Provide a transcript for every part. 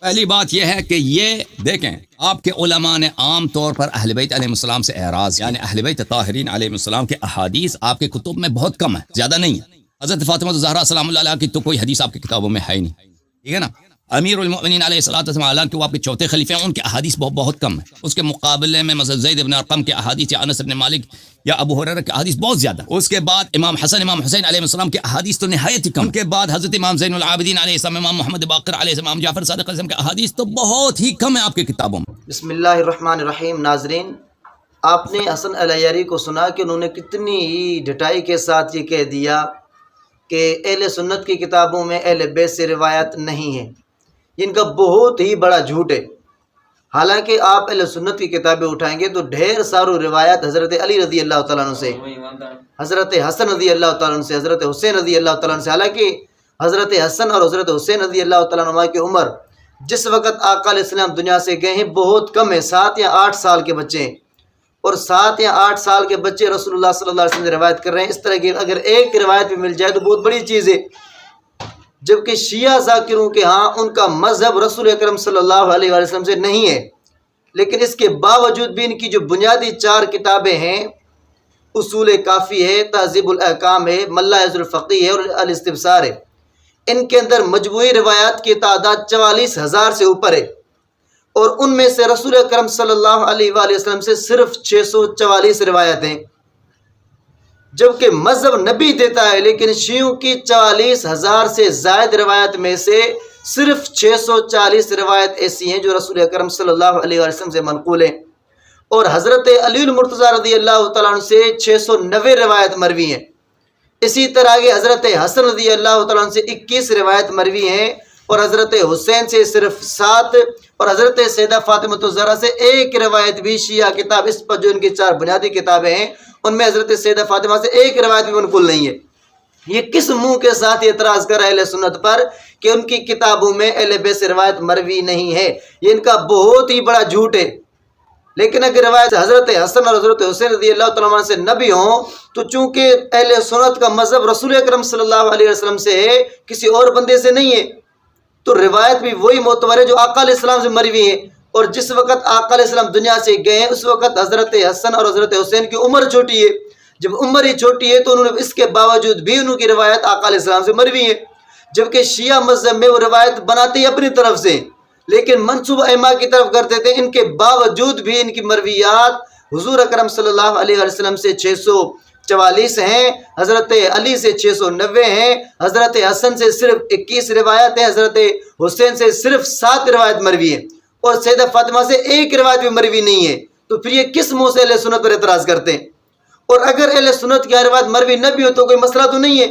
پہلی بات یہ ہے کہ یہ دیکھیں آپ کے علماء نے عام طور پر اہل بیت علیہ السلام سے اعراض، یعنی اہل بیت طاہرین علیہ السلام کے احادیث آپ کے کتب میں بہت کم ہے، زیادہ نہیں ہے۔ حضرت فاطمہ الزہرا سلام اللہ علیہا کی تو کوئی حدیث آپ کی کتابوں میں ہے ہی نہیں، ٹھیک ہے نا۔ امیر المؤمنین علیہ الصلوۃ والسلام، حالانکہ وہ آپ کے چوتھے خلیفہ ہیں، ان کے احادیث بہت کم ہے۔ اس کے مقابلے میں مثلا زید بن ارقم کے احادیث یا انس بن مالک یا ابو ہریرہ کے احادیث بہت زیادہ۔ اس کے بعد امام حسن امام حسین علیہ السلام کے احادیث تو نہایت ہی کم۔ ان کے بعد حضرت امام زین العابدین علیہ السلام، امام محمد باقر علیہ السلام، امام جعفر صادق علیہ السلام کے احادیث تو بہت ہی کم ہے آپ کی کتابوں میں۔ بسم اللہ الرحمن الرحیم۔ ناظرین، آپ نے حسن العیاری کو سنا کہ انہوں نے کتنی ہی ڈٹائی کے ساتھ یہ کہہ دیا کہ اہل سنت کی کتابوں میں اہل بیت سے روایت نہیں ہے۔ ان کا بہت ہی بڑا جھوٹ ہے۔ حالانکہ آپ اہل سنت کی کتابیں اٹھائیں گے تو ڈھیر ساروں روایت حضرت علی رضی اللہ تعالیٰ عنہ سے، حضرت حسن رضی اللہ تعالیٰ عنہ سے، حضرت حسین رضی اللہ تعالیٰ عنہ سے۔ حالانکہ حضرت حسن اور حضرت حسین رضی اللہ تعالیٰ عنہ کی عمر جس وقت آقا علیہ السلام دنیا سے گئے ہیں بہت کم ہے، 7 یا 8 سال کے بچے ہیں، اور 7 یا 8 سال کے بچے رسول اللہ صلی اللہ علیہ وسلم سے روایت کر رہے ہیں۔ اس طرح کی اگر ایک روایت بھی مل جائے تو بہت بڑی چیز ہے۔ جبکہ شیعہ ذاکروں کے ہاں ان کا مذہب رسول اکرم صلی اللہ علیہ وسلم سے نہیں ہے، لیکن اس کے باوجود بھی ان کی جو بنیادی 4 کتابیں ہیں، اصول کافی ہے، تہذیب الاحکام ہے، ملا عز الفقی ہے اور الاستبصار ہے، ان کے اندر مجموعی روایات کی تعداد 44,000 سے اوپر ہے، اور ان میں سے رسول اکرم صلی اللہ علیہ وآلہ وسلم سے صرف 644 روایت ہیں۔ جبکہ مذہب نبی دیتا ہے، لیکن شیعوں کی 44,000 سے زائد روایت میں سے صرف 640 روایت ایسی ہیں جو رسول اکرم صلی اللہ علیہ وسلم سے منقول ہیں، اور حضرت علی المرتضیٰ رضی اللہ تعالیٰ عنہ سے 690 روایت مروی ہیں۔ اسی طرح کہ حضرت حسن رضی اللہ تعالیٰ عنہ سے 21 روایت مروی ہیں، اور حضرت حسین سے صرف 7، اور حضرت سیدہ فاطمہ الزہرا سے 1 روایت بھی شیعہ کتاب اس پر جو ان کی 4 بنیادی کتابیں ہیں ان میں حضرت سیدہ فاطمہ سے 1 روایت بھی منقول نہیں ہے۔ یہ کس منہ کے ساتھ اعتراض کر اہل سنت پر کہ ان کی کتابوں میں اہل بیت سے روایت مروی نہیں ہے؟ یہ ان کا بہت ہی بڑا جھوٹ ہے۔ لیکن اگر روایت حضرت حسن اور حضرت حسین رضی اللہ تعالیٰ عنہ سے نہ بھی ہوں تو چونکہ اہل سنت کا مذہب رسول اکرم صلی اللہ علیہ وسلم سے ہے، کسی اور بندے سے نہیں ہے، تو روایت بھی وہی معتبر ہے جو آقا علیہ السلام سے مروی ہے۔ اور جس وقت آقا علیہ السلام دنیا سے گئے ہیں اس وقت حضرت حسن اور حضرت حسین کی عمر چھوٹی ہے۔ جب عمر ہی چھوٹی ہے تو انہوں نے اس کے باوجود بھی انہوں کی روایت آقا علیہ السلام سے مروی ہے۔ جبکہ شیعہ مذہب میں وہ روایت بناتے ہی اپنی طرف سے، لیکن منسوب ائمہ کی طرف کرتے تھے۔ ان کے باوجود بھی ان کی مرویات حضور اکرم صلی اللہ علیہ وسلم سے 644 ہیں، حضرت علی سے 690 ہیں، حضرت حسن سے صرف 21 روایت ہیں، حضرت حسین سے صرف 7 روایت مروی ہیں، اور سیدہ فاطمہ سے 1 روایت بھی مروی نہیں ہے۔ تو پھر یہ کس منہ سے اہل سنت پر اعتراض کرتے ہیں؟ اور اگر اہل سنت کی روایت مروی نہ بھی ہو تو کوئی مسئلہ تو نہیں ہے۔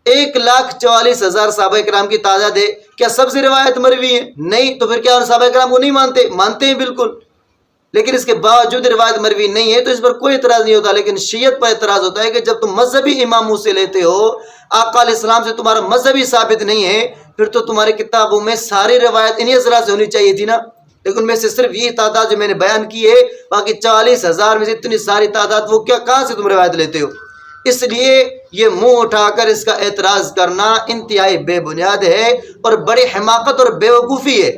1,44,000 صحابہ کرام کی تعداد ہے، کیا سب سے روایت مروی ہے؟ نہیں، تو پھر کیا صحابہ کرام کو نہیں مانتے؟ مانتے ہیں بالکل، لیکن اس کے باوجود روایت مروی نہیں ہے تو اس پر کوئی اعتراض نہیں ہوتا۔ لیکن شیعت پر اعتراض ہوتا ہے کہ جب تم مذہبی اماموں سے لیتے ہو، آقا علیہ السلام سے تمہارا مذہبی ثابت نہیں ہے، پھر تو تمہاری کتابوں میں ساری روایت انہی حضرات سے ہونی چاہیے تھی نا۔ لیکن ان میں سے صرف یہ تعداد جو میں نے بیان کی ہے، باقی 40,000 میں سے اتنی ساری تعداد وہ کیا کہاں سے تم روایت لیتے ہو؟ اس لیے یہ منہ اٹھا کر اس کا اعتراض کرنا انتہائی بے بنیاد ہے اور بڑی حماقت اور بیوقوفی ہے۔